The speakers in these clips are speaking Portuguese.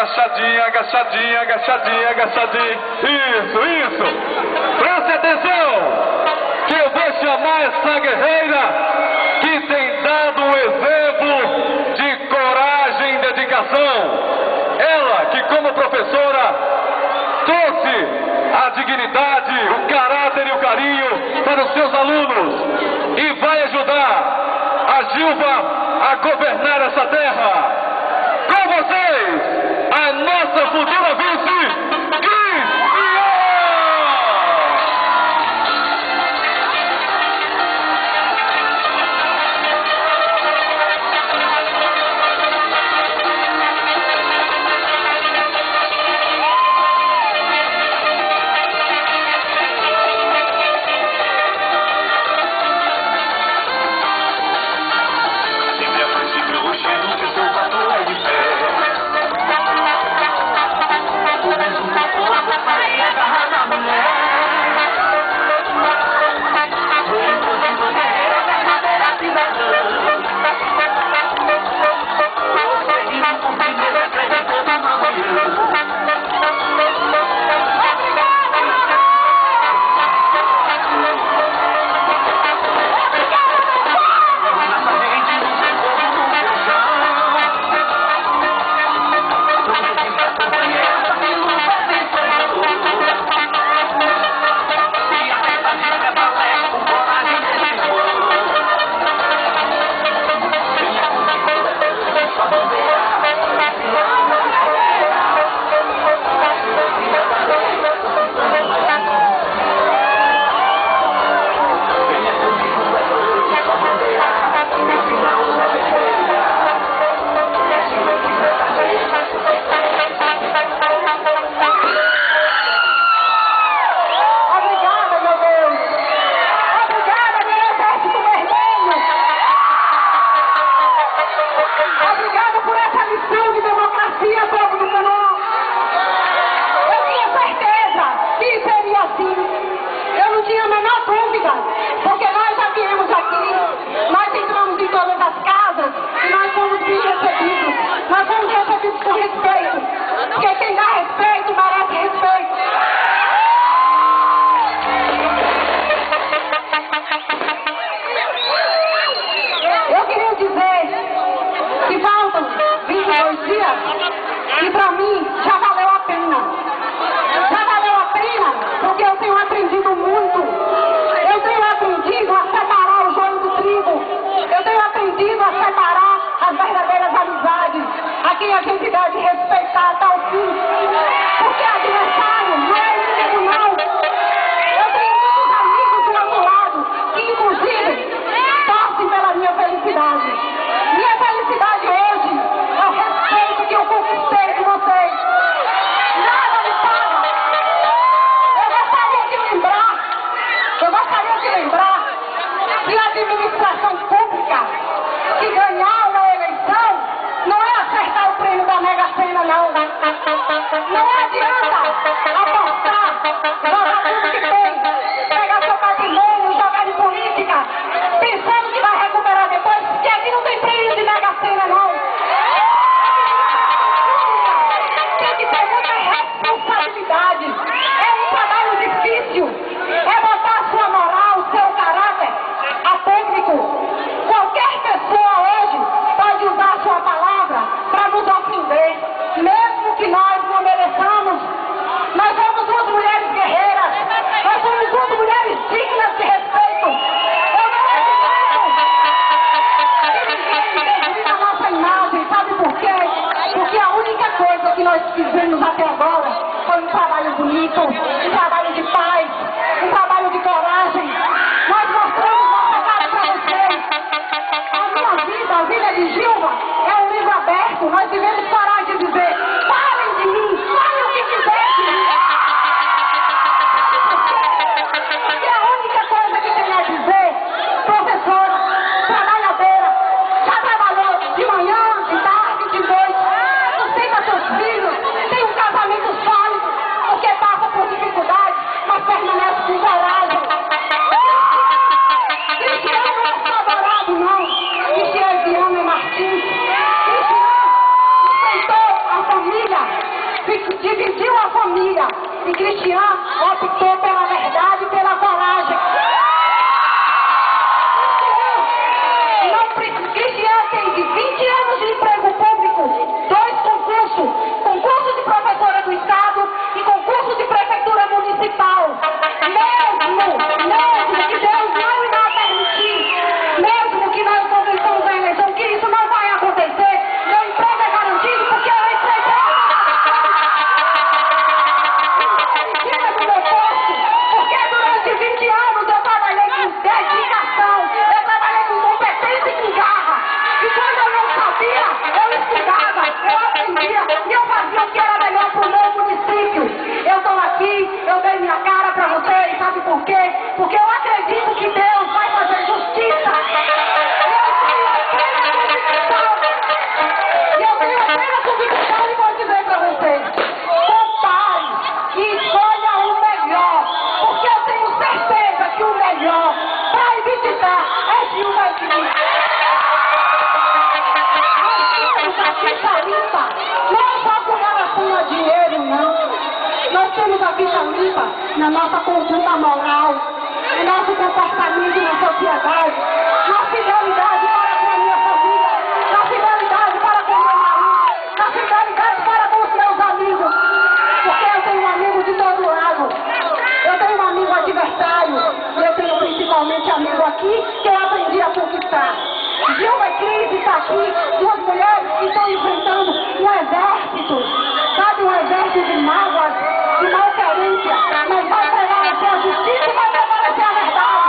agachadinha, agachadinha, agachadinha, agachadinha. Isso. Preste atenção, que eu vou chamar essa guerreira que tem dado um exemplo de coragem e dedicação. Ela que, como professora, trouxe a dignidade, o caráter e o carinho para os seus alunos e vai ajudar a Gilva a governar essa terra. Com vocês, a nossa futura vice, Cris. E pra mim já valeu a pena. Já valeu a pena porque eu tenho aprendido muito. Eu tenho aprendido a separar o joio do trigo. Eu tenho aprendido a separar as verdadeiras amizades. A quem a gente deve respeitar até o fim. Porque adversário não é inimigo não. Eu tenho muitos amigos do outro lado que inclusive torcem pela minha felicidade. Minha felicidade hoje é o respeito que eu conquistei de vocês. Nada me paga. Eu gostaria de lembrar que a administração pública que ganhar uma eleição não é acertar o prêmio da Mega Sena, não. Não adianta apostar, jogar tudo que tem, pegar seu patrimônio e jogar em política, pensando que vai recuperar depois, porque aqui não tem prêmio de Mega Sena, não. Tem que ter muita responsabilidade. É um trabalho difícil. É botar sua moral, seu caráter a público. Qualquer pessoa hoje pode usar sua palavra para nos ofender, mesmo que nós não mereçamos. Nós somos duas mulheres guerreiras. Nós somos duas mulheres dignas de respeito. Eu não acredito que ninguém desvia a nossa imagem. Sabe por quê? Porque a única coisa que nós fizemos até agora foi um trabalho bonito, um trabalho de paz, um trabalho de coragem. Nós mostramos nossa cara para vocês. A minha vida, a vida de Gilva, é um livro aberto. Nós devemos parar de dizer: falem de mim, falem o que quiser de mim. Porque a única coisa que tem a dizer, professora, trabalhadora, já trabalhou de manhã, de tarde, de noite, sustenta seus filhos, tem um casamento sólido, porque passa por dificuldades. E Cristian optou pela verdade e pela coragem. Cristian tem de 20 anos de emprego público, 2 concursos, concurso de professora do Estado e concurso de prefeitura municipal. Mesmo que Deus não irá permitir, mesmo que nós convençamos a eleição que isso não vai acontecer, meu emprego é garantido porque eu entrei mentira do meu posto, porque durante 20 anos eu trabalhei com dedicação, eu trabalhei com competência e com garra. E quando eu não sabia, eu estudava, eu aprendia e eu fazia o que era melhor para o meu município. Eu estou aqui, eu dei minha cara para vocês, sabe por quê? Porque eu acredito que Deus vai fazer justiça. Eu tenho plena convicção e vou dizer para vocês: compare e escolha o melhor, porque eu tenho certeza que o melhor para Ibititá é Gilva Diniz. Nós temos a ficha limpa, não é só com relação a dinheiro, não. Nós temos a ficha limpa na nossa conduta moral, no nosso comportamento na sociedade, na fidelidade para com a minha família, na fidelidade para com o meu marido, na fidelidade para com os meus amigos, porque eu tenho um amigo de todo lado, eu tenho um amigo adversário, e eu tenho principalmente amigo aqui que eu aprendi a conquistar. Gilva e Cris está aqui, 2 mulheres que estão enfrentando um exército, sabe, um exército de mágoas, de malquerência, mas vai prevalecer a justiça e vai prevalecer a verdade.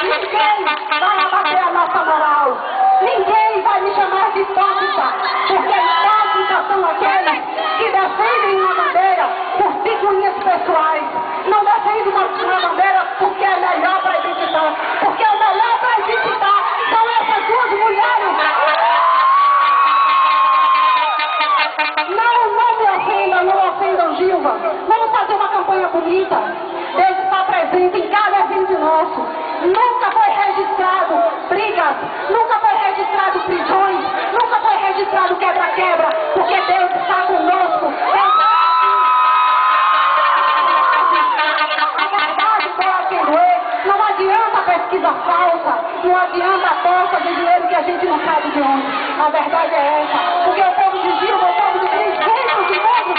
Ninguém vai abater a nossa moral, ninguém vai me chamar de hipócrita, porque hipócritas são aqueles que defendem uma bandeira por picuinhas pessoais, não defendem uma bandeira porque é melhor para Ibititá, porque o melhor para Ibititá são essas 2 mulheres. Não ofendam Gilva. Vamos fazer uma campanha bonita. Deus está presente em cada evento nosso. Nunca foi registrado brigas, nunca foi registrado prisões, nunca foi registrado quebra-quebra, porque Deus está conosco. A verdade dói quem doer. Não adianta pesquisa falsa, não adianta a aposta de dinheiro que a gente não sabe de onde. A verdade é essa, porque o povo de Gilva, o povo de Cris, sempre de novo.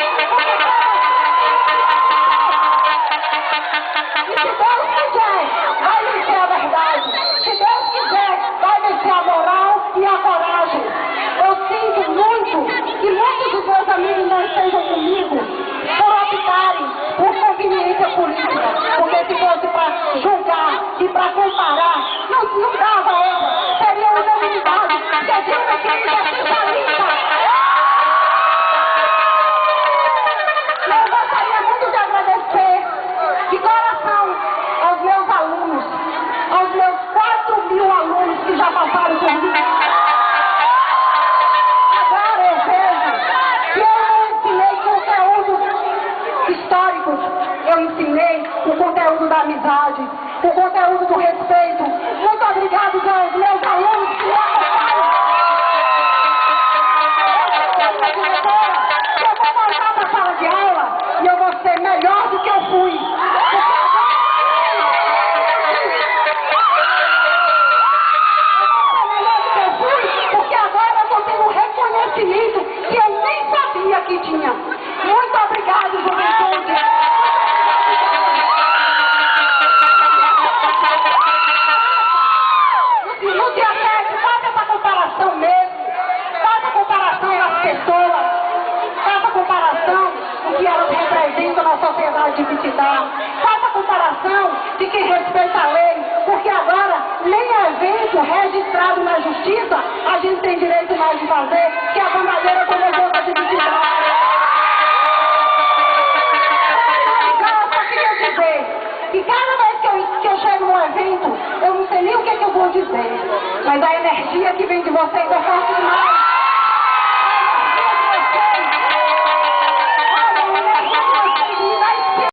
E se Deus quiser, vai vencer a verdade. Se Deus quiser, vai vencer a moral e a coragem. Eu sinto muito que muitos dos meus amigos não estejam comigo por optarem por conveniência política. Porque se fosse para julgar e para comparar, não dava outra. Seria unanimidade. Se a Gilva Cris é socialista. Eu gostaria muito de agradecer de coração aos meus alunos, aos meus 4.000 alunos que já passaram por mim. Agora eu vejo que eu não ensinei conteúdos históricos, eu ensinei o conteúdo da amizade, o conteúdo do respeito. Muito obrigado aos meus alunos que me acompanham. Eu vou voltar para a sala de aula e eu vou ser melhor do que eu fui. Porque agora eu vou ter um reconhecimento que eu nem sabia que tinha. Muito obrigado, juventude. No dia 7, faça essa comparação mesmo. Faça a comparação das pessoas. Faça a comparação do que elas representam na sociedade de Ibititá. Faça a comparação de quem respeita a lei. Porque agora, nem evento registrado na justiça, a gente tem direito mais de fazer, que a bandalheira como as outras de Ibititá. Eu só queria dizer que cada vez que eu chego num evento, eu não sei nem o que eu vou dizer. Mas a energia que vem de vocês é forte demais.